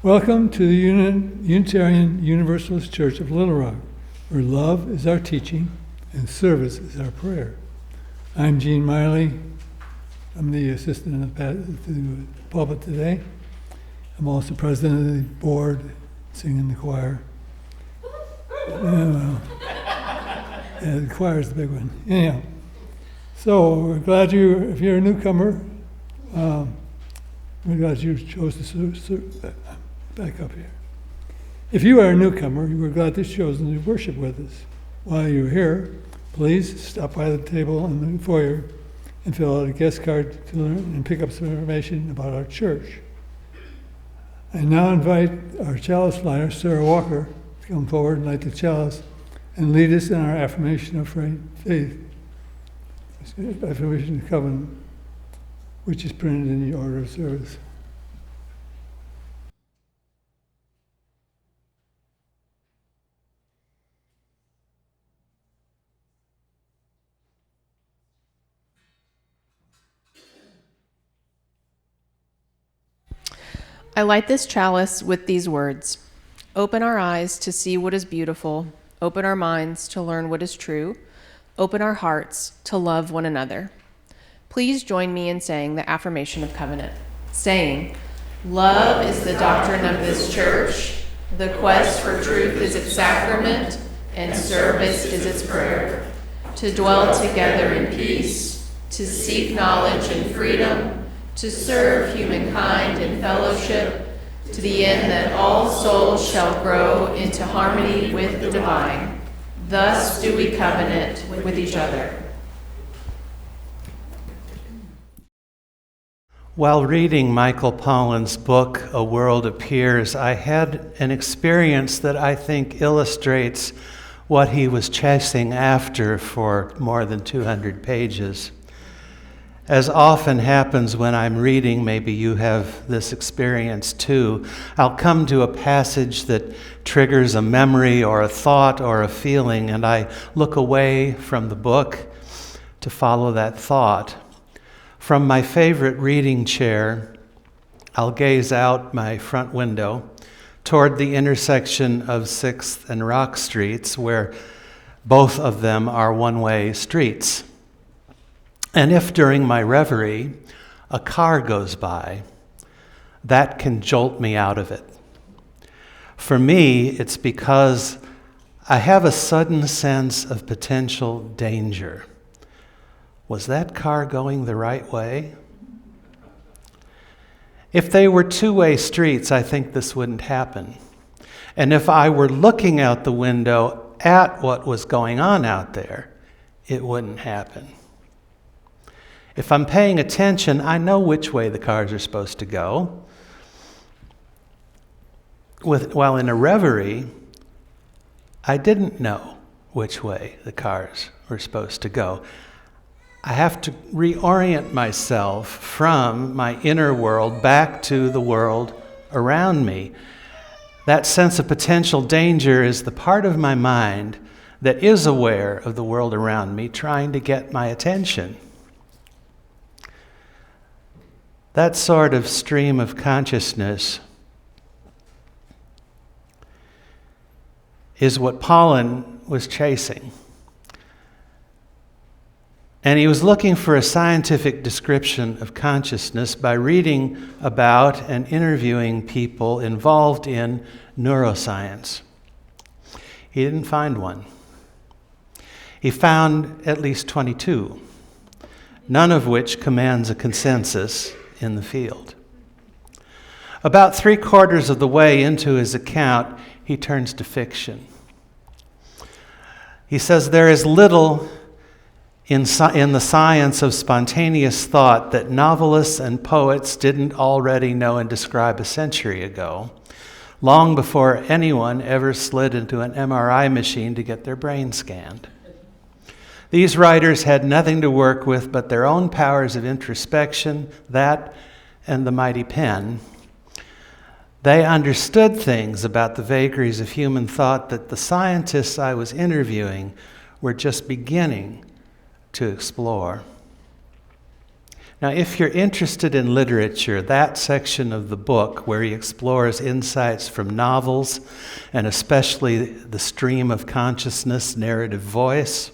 Welcome to the Unitarian Universalist Church of Little Rock, where love is our teaching and service is our prayer. I'm Gene Miley. I'm the assistant of the pulpit today. I'm also president of the board, singing the choir. The choir is the big one. Anyhow, so we're glad if you're a newcomer, we're glad you chose to back up here. If you are a newcomer, we're glad you've chosen to worship with us. While you're here, please stop by the table in the foyer and fill out a guest card to learn and pick up some information about our church. I now invite our chalice liner, Sarah Walker, to come forward and light the chalice and lead us in our affirmation of faith, affirmation of covenant, which is printed in the order of service. I light this chalice with these words: open our eyes to see what is beautiful, open our minds to learn what is true, open our hearts to love one another. Please join me in saying the affirmation of covenant, saying, love is the doctrine of this church, the quest for truth is its sacrament, and service is its prayer. To dwell together in peace, to seek knowledge and freedom, to serve humankind in fellowship, to the end that all souls shall grow into harmony with the divine. Thus do we covenant with each other. While reading Michael Pollan's book, A World Appears, I had an experience that I think illustrates what he was chasing after for more than 200 pages. As often happens when I'm reading, maybe you have this experience too, I'll come to a passage that triggers a memory or a thought or a feeling, and I look away from the book to follow that thought. From my favorite reading chair, I'll gaze out my front window toward the intersection of 6th and Rock Streets, where both of them are one-way streets. And if during my reverie a car goes by, that can jolt me out of it. For me, it's because I have a sudden sense of potential danger. Was that car going the right way? If they were two-way streets, I think this wouldn't happen. And if I were looking out the window at what was going on out there, it wouldn't happen. If I'm paying attention, I know which way the cars are supposed to go. While in a reverie, I didn't know which way the cars were supposed to go. I have to reorient myself from my inner world back to the world around me. That sense of potential danger is the part of my mind that is aware of the world around me, trying to get my attention. That sort of stream of consciousness is what Pollan was chasing. And he was looking for a scientific description of consciousness by reading about and interviewing people involved in neuroscience. He didn't find one. He found at least 22, none of which commands a consensus in the field. About 3/4 of the way into his account, he turns to fiction. He says there is little in the science of spontaneous thought that novelists and poets didn't already know and describe a century ago, long before anyone ever slid into an MRI machine to get their brain scanned. These writers had nothing to work with but their own powers of introspection, that and the mighty pen. They understood things about the vagaries of human thought that the scientists I was interviewing were just beginning to explore. Now, if you're interested in literature, that section of the book where he explores insights from novels, and especially the stream of consciousness narrative voice,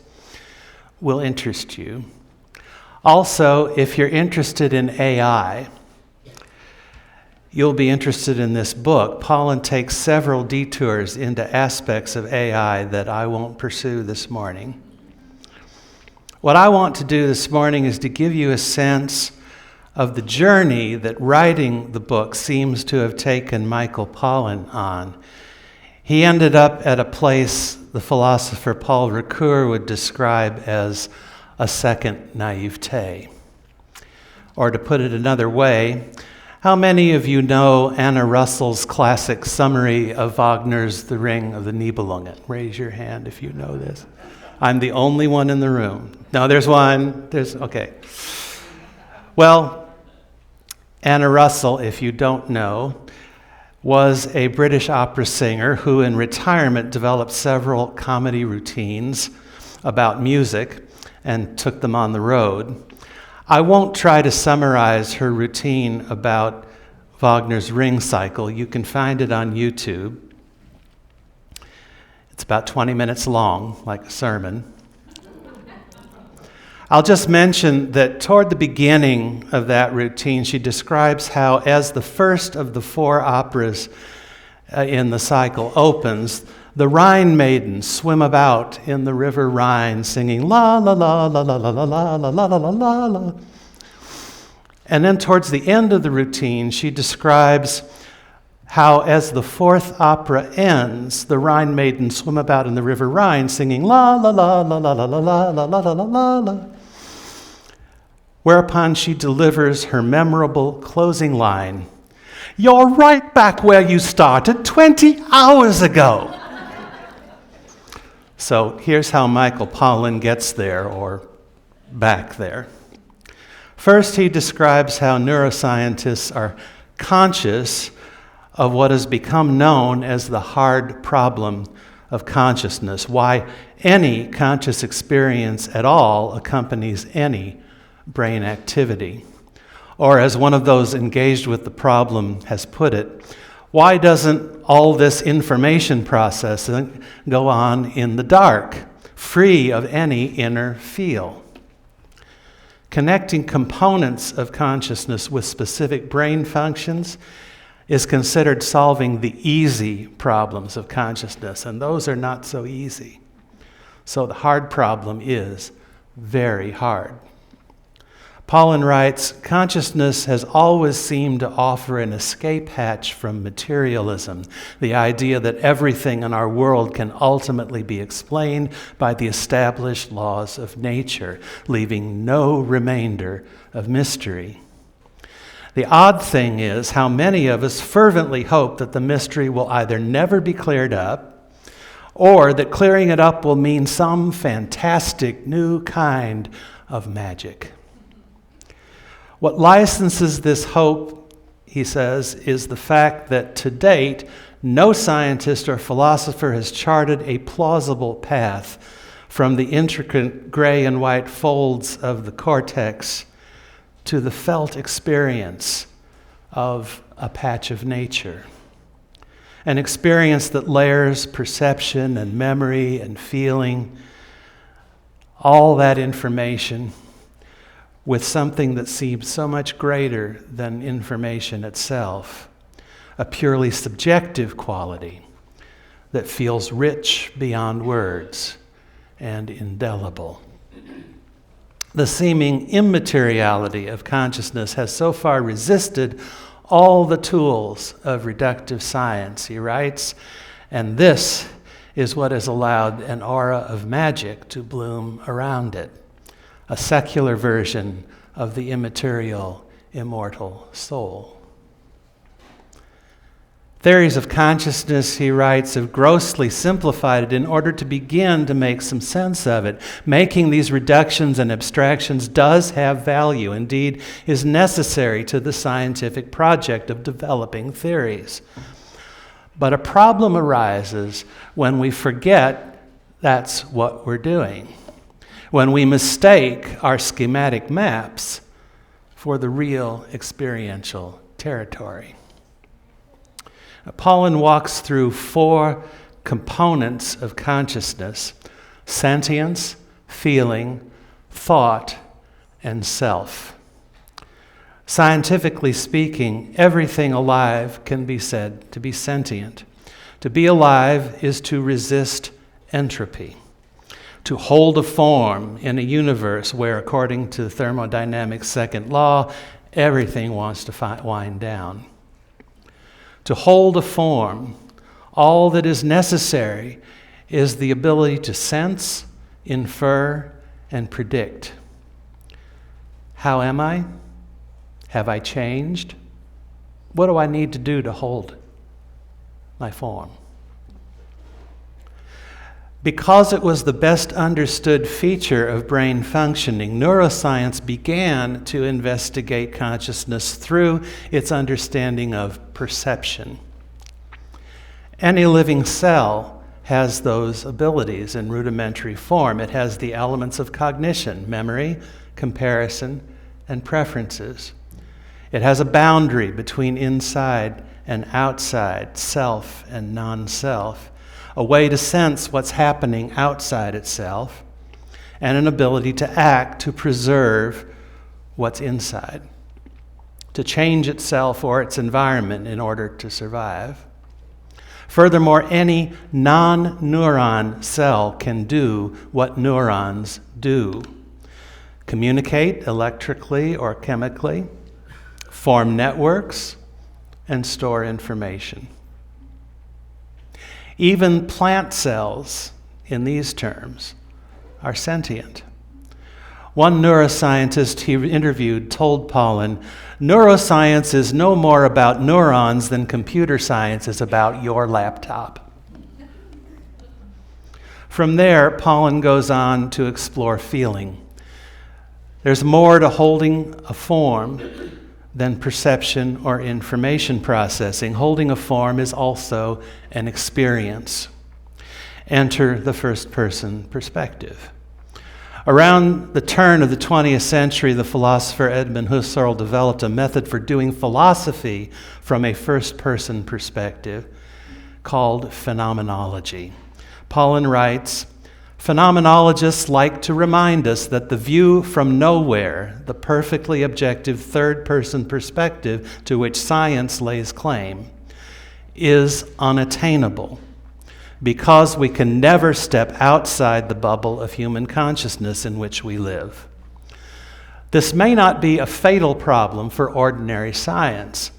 will interest you. Also, if you're interested in AI, you'll be interested in this book. Pollan takes several detours into aspects of AI that I won't pursue this morning. What I want to do this morning is to give you a sense of the journey that writing the book seems to have taken Michael Pollan on. He ended up at a place the philosopher Paul Ricoeur would describe as a second naivete. Or to put it another way, how many of you know Anna Russell's classic summary of Wagner's The Ring of the Nibelungen? Raise your hand if you know this. I'm the only one in the room. No, there's one. Okay. Well, Anna Russell, if you don't know, was a British opera singer who in retirement developed several comedy routines about music and took them on the road. I won't try to summarize her routine about Wagner's Ring Cycle. You can find it on YouTube. It's about 20 minutes long, like a sermon. I'll just mention that toward the beginning of that routine, she describes how, as the first of the 4 operas in the cycle opens, the Rhine maidens swim about in the river Rhine singing la la la la la la la la la la la la la. And then towards the end of the routine, she describes how, as the 4th opera ends, the Rhine maidens swim about in the river Rhine singing la la la la la la la la la la la la la. Whereupon she delivers her memorable closing line, "You're right back where you started 20 hours ago." So here's how Michael Pollan gets there, or back there. First, he describes how neuroscientists are conscious of what has become known as the hard problem of consciousness, why any conscious experience at all accompanies any brain activity. Or as one of those engaged with the problem has put it, why doesn't all this information processing go on in the dark, free of any inner feel? Connecting components of consciousness with specific brain functions is considered solving the easy problems of consciousness, and those are not so easy. So the hard problem is very hard. Pollan writes, consciousness has always seemed to offer an escape hatch from materialism, the idea that everything in our world can ultimately be explained by the established laws of nature, leaving no remainder of mystery. The odd thing is how many of us fervently hope that the mystery will either never be cleared up, or that clearing it up will mean some fantastic new kind of magic. What licenses this hope, he says, is the fact that to date, no scientist or philosopher has charted a plausible path from the intricate gray and white folds of the cortex to the felt experience of a patch of nature. An experience that layers perception and memory and feeling, all that information, with something that seems so much greater than information itself, a purely subjective quality that feels rich beyond words and indelible. The seeming immateriality of consciousness has so far resisted all the tools of reductive science, he writes, and this is what has allowed an aura of magic to bloom around it. A secular version of the immaterial, immortal soul. Theories of consciousness, he writes, have grossly simplified it in order to begin to make some sense of it. Making these reductions and abstractions does have value, indeed is necessary to the scientific project of developing theories. But a problem arises when we forget that's what we're doing. When we mistake our schematic maps for the real experiential territory. Paulin walks through 4 components of consciousness: sentience, feeling, thought, and self. Scientifically speaking, everything alive can be said to be sentient. To be alive is to resist entropy, to hold a form in a universe where, according to thermodynamics' second law, everything wants to wind down. To hold a form, all that is necessary is the ability to sense, infer, and predict. How am I? Have I changed? What do I need to do to hold my form? Because it was the best understood feature of brain functioning, neuroscience began to investigate consciousness through its understanding of perception. Any living cell has those abilities in rudimentary form. It has the elements of cognition, memory, comparison, and preferences. It has a boundary between inside and outside, self and non-self, a way to sense what's happening outside itself, and an ability to act to preserve what's inside, to change itself or its environment in order to survive. Furthermore, any non-neuron cell can do what neurons do: communicate electrically or chemically, form networks, and store information. Even plant cells, in these terms, are sentient. One neuroscientist he interviewed told Paulin, "Neuroscience is no more about neurons than computer science is about your laptop." From there, Paulin goes on to explore feeling. There's more to holding a form than perception or information processing. Holding a form is also an experience. Enter the first-person perspective. Around the turn of the 20th century, the philosopher Edmund Husserl developed a method for doing philosophy from a first-person perspective called phenomenology. Paulin writes, "Phenomenologists like to remind us that the view from nowhere, the perfectly objective third-person perspective to which science lays claim, is unattainable because we can never step outside the bubble of human consciousness in which we live. This may not be a fatal problem for ordinary science,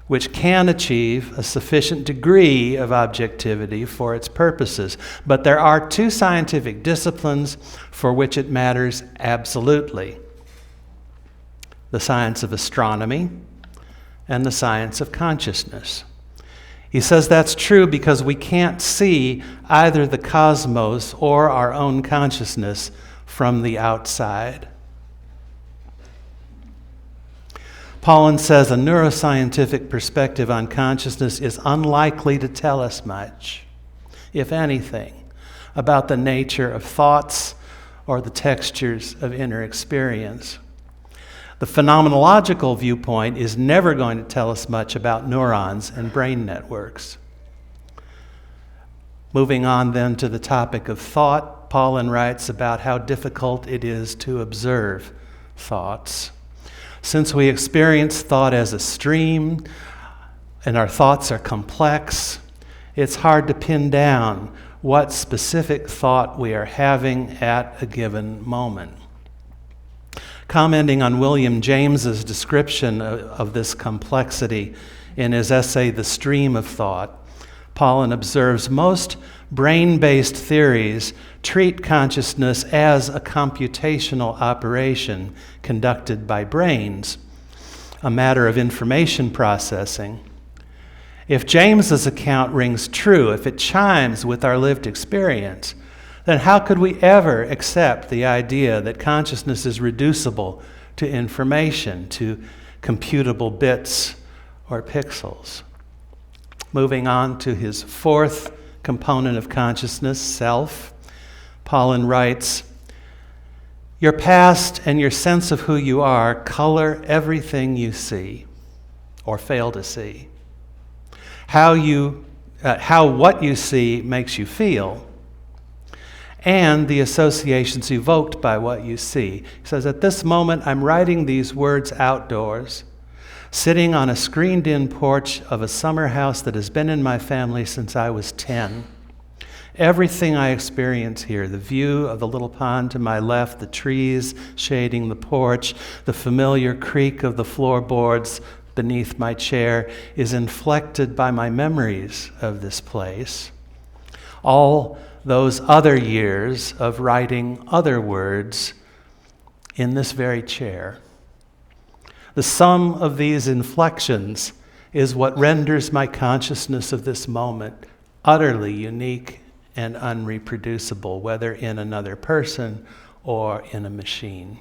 which can achieve a sufficient degree of objectivity for its purposes. But there are 2 scientific disciplines for which it matters absolutely: the science of astronomy and the science of consciousness." He says that's true because we can't see either the cosmos or our own consciousness from the outside. Paulin says a neuroscientific perspective on consciousness is unlikely to tell us much, if anything, about the nature of thoughts or the textures of inner experience. The phenomenological viewpoint is never going to tell us much about neurons and brain networks. Moving on then to the topic of thought, Paulin writes about how difficult it is to observe thoughts. Since we experience thought as a stream, and our thoughts are complex, it's hard to pin down what specific thought we are having at a given moment. Commenting on William James's description of this complexity in his essay, The Stream of Thought, Paulin observes most brain-based theories treat consciousness as a computational operation conducted by brains, a matter of information processing. If James's account rings true, if it chimes with our lived experience, then how could we ever accept the idea that consciousness is reducible to information, to computable bits or pixels? Moving on to his 4th component of consciousness, self, Paulin writes, Your past and your sense of who you are color everything you see or fail to see. How what you see makes you feel, and the associations evoked by what you see. He says, at this moment, I'm writing these words outdoors, sitting on a screened-in porch of a summer house that has been in my family since I was 10. Everything I experience here, the view of the little pond to my left, the trees shading the porch, the familiar creak of the floorboards beneath my chair, is inflected by my memories of this place. All those other years of writing other words in this very chair. The sum of these inflections is what renders my consciousness of this moment utterly unique and unreproducible, whether in another person or in a machine.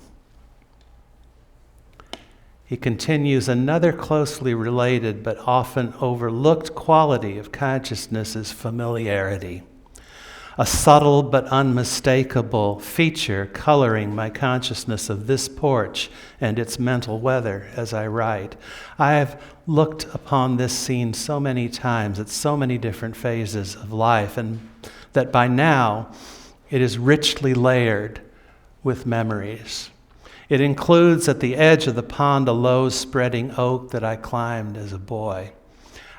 He continues, another closely related but often overlooked quality of consciousness is familiarity. A subtle but unmistakable feature coloring my consciousness of this porch and its mental weather as I write. I have looked upon this scene so many times at so many different phases of life, and that by now it is richly layered with memories. It includes at the edge of the pond a low spreading oak that I climbed as a boy.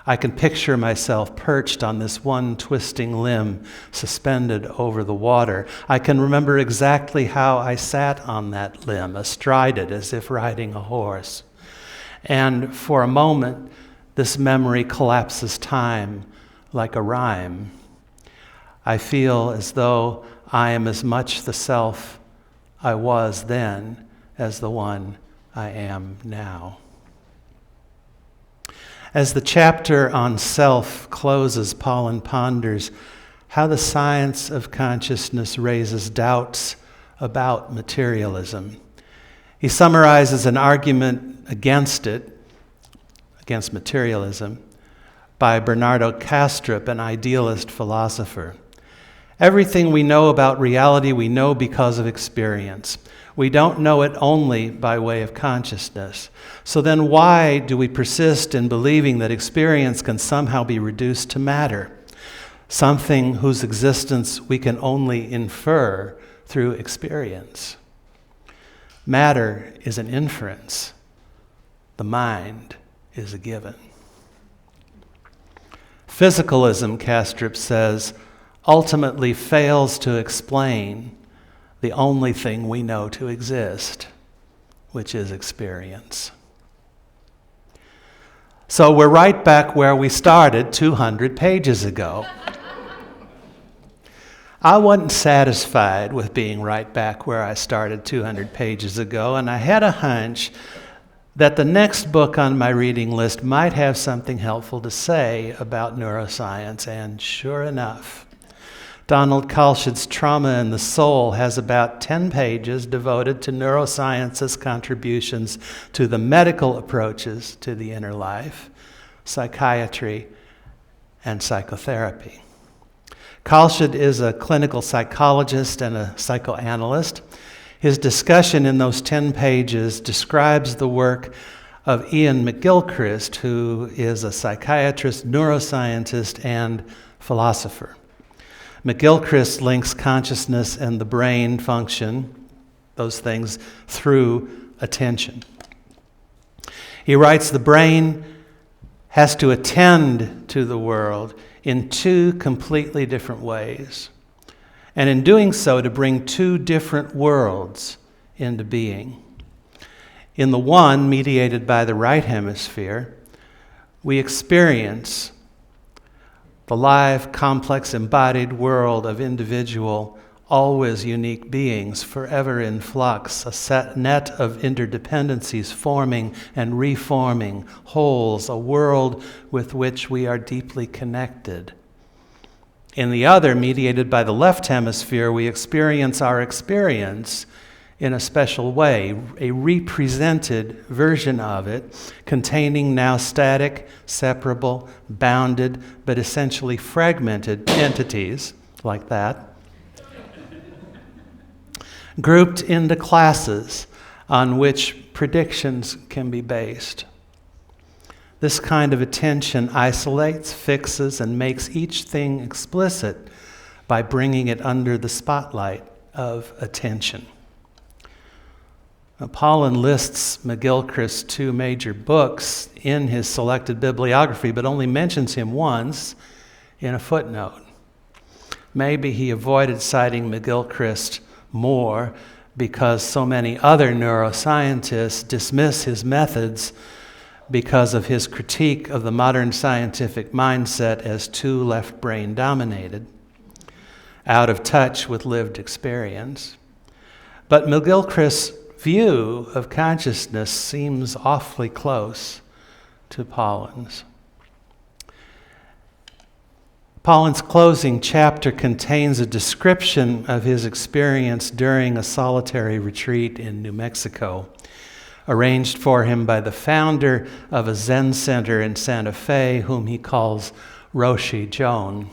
I can picture myself perched on this one twisting limb, suspended over the water. I can remember exactly how I sat on that limb, astride it as if riding a horse. And for a moment, this memory collapses time like a rhyme. I feel as though I am as much the self I was then as the one I am now. As the chapter on self closes, Pollan ponders how the science of consciousness raises doubts about materialism. He summarizes an argument against it, against materialism, by Bernardo Kastrup, an idealist philosopher. Everything we know about reality we know because of experience. We don't know it only by way of consciousness. So then why do we persist in believing that experience can somehow be reduced to matter, something whose existence we can only infer through experience? Matter is an inference. The mind is a given. Physicalism, Kastrup says, ultimately fails to explain the only thing we know to exist, which is experience. So we're right back where we started 200 pages ago. I wasn't satisfied with being right back where I started 200 pages ago, and I had a hunch that the next book on my reading list might have something helpful to say about neuroscience, and sure enough, Donald Kalsched's Trauma and the Soul has about 10 pages devoted to neuroscience's contributions to the medical approaches to the inner life, psychiatry, and psychotherapy. Kalsched is a clinical psychologist and a psychoanalyst. His discussion in those 10 pages describes the work of Ian McGilchrist, who is a psychiatrist, neuroscientist, and philosopher. McGilchrist links consciousness and the brain function, those things, through attention. He writes, the brain has to attend to the world in two completely different ways, and in doing so to bring two different worlds into being. In the one, mediated by the right hemisphere, we experience the live, complex, embodied world of individual, always unique beings, forever in flux, a set net of interdependencies forming and reforming wholes, a world with which we are deeply connected. In the other, mediated by the left hemisphere, we experience our experience in a special way, a represented version of it, containing now static, separable, bounded, but essentially fragmented entities like that. grouped into classes on which predictions can be based. This kind of attention isolates, fixes, and makes each thing explicit by bringing it under the spotlight of attention. Now, Paulin lists McGilchrist's 2 major books in his selected bibliography, but only mentions him once in a footnote. Maybe he avoided citing McGilchrist more because so many other neuroscientists dismiss his methods because of his critique of the modern scientific mindset as too left-brain dominated, out of touch with lived experience. But McGilchrist's view of consciousness seems awfully close to Paulin's. Paulin's closing chapter contains a description of his experience during a solitary retreat in New Mexico, arranged for him by the founder of a Zen center in Santa Fe, whom he calls Roshi Joan.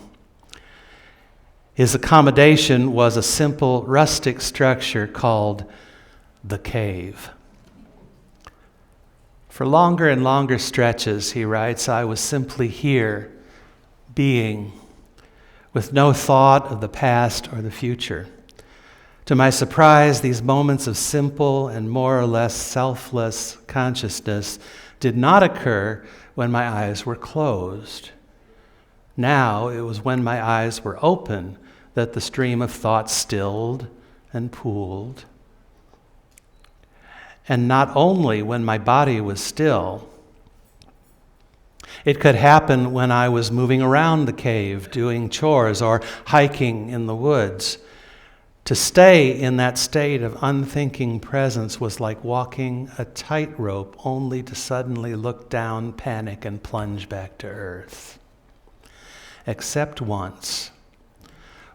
His accommodation was a simple, rustic structure called the cave. For longer and longer stretches, he writes, I was simply here, being, with no thought of the past or the future. To my surprise, these moments of simple and more or less selfless consciousness did not occur when my eyes were closed. Now it was when my eyes were open that the stream of thought stilled and pooled. And not only when my body was still, it could happen when I was moving around the cave, doing chores, or hiking in the woods. To stay in that state of unthinking presence was like walking a tightrope, only to suddenly look down, panic, and plunge back to earth. Except once,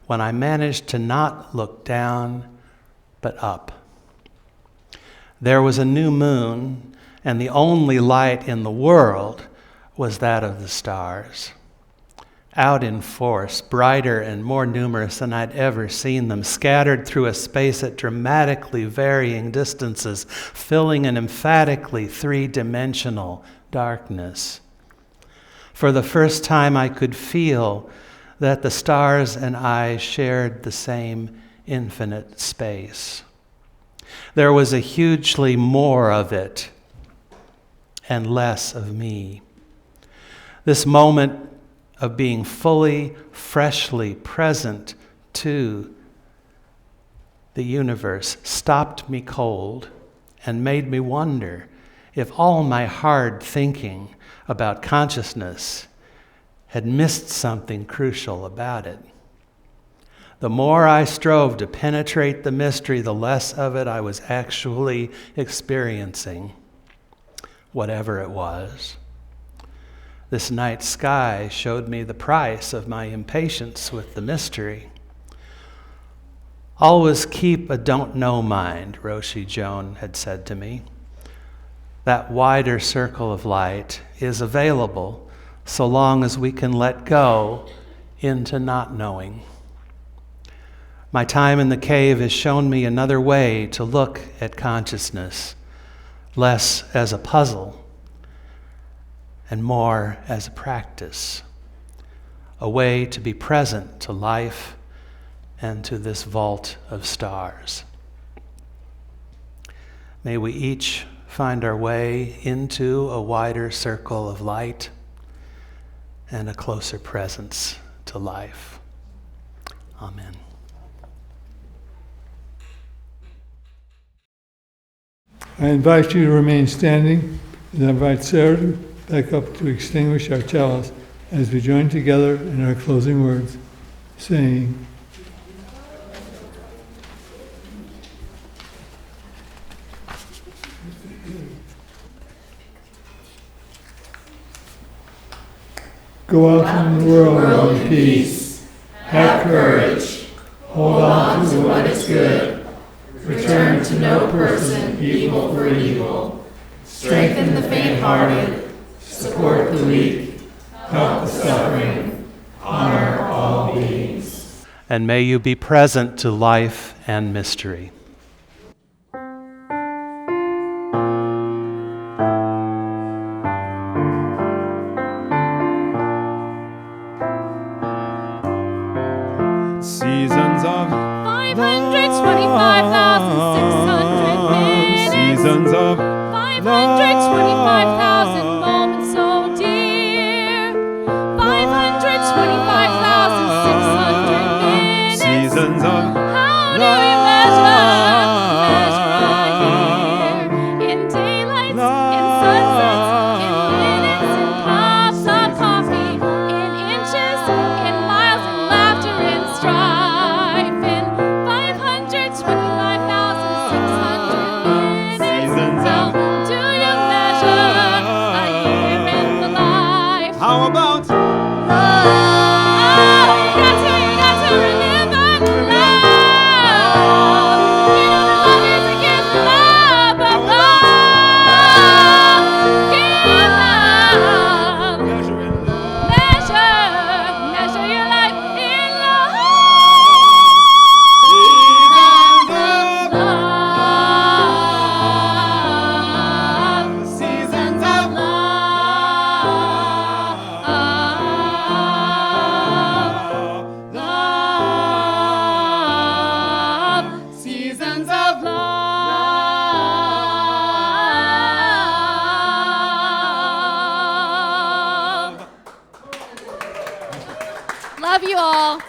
when I managed to not look down, but up. There was a new moon, and the only light in the world was that of the stars. Out in force, brighter and more numerous than I'd ever seen them, scattered through a space at dramatically varying distances, filling an emphatically three-dimensional darkness. For the first time, I could feel that the stars and I shared the same infinite space. There was a hugely more of it and less of me. This moment of being fully, freshly present to the universe stopped me cold and made me wonder if all my hard thinking about consciousness had missed something crucial about it. The more I strove to penetrate the mystery, the less of it I was actually experiencing, whatever it was. This night sky showed me the price of my impatience with the mystery. Always keep a don't know mind, Roshi Joan had said to me. That wider circle of light is available so long as we can let go into not knowing. My time in the cave has shown me another way to look at consciousness, less as a puzzle and more as a practice, a way to be present to life and to this vault of stars. May we each find our way into a wider circle of light and a closer presence to life. Amen. I invite you to remain standing, and I invite Sarah back up to extinguish our chalice as we join together in our closing words, saying, go out in the world in peace, have courage, hold on to what is good, return to no person evil for evil, strengthen the faint-hearted, support the weak, help the suffering, honor all beings. And may you be present to life and mystery. 525,600 minutes. Seasons of 525,000 moments so dear. 525,600 minutes. seasons of How do we measure a year? In daylights, in sunsets, in minutes, in cups of coffee, in inches, in miles, in laughter, in strife, in 525,600 minutes. Seasons How of do you measure a year in the life? how about Oh, you got to remember the love. You know the love is a gift, the love of love. Give love. measure in love? Measure your life in love. Seasons of Love. Love. Seasons of love. Love you all.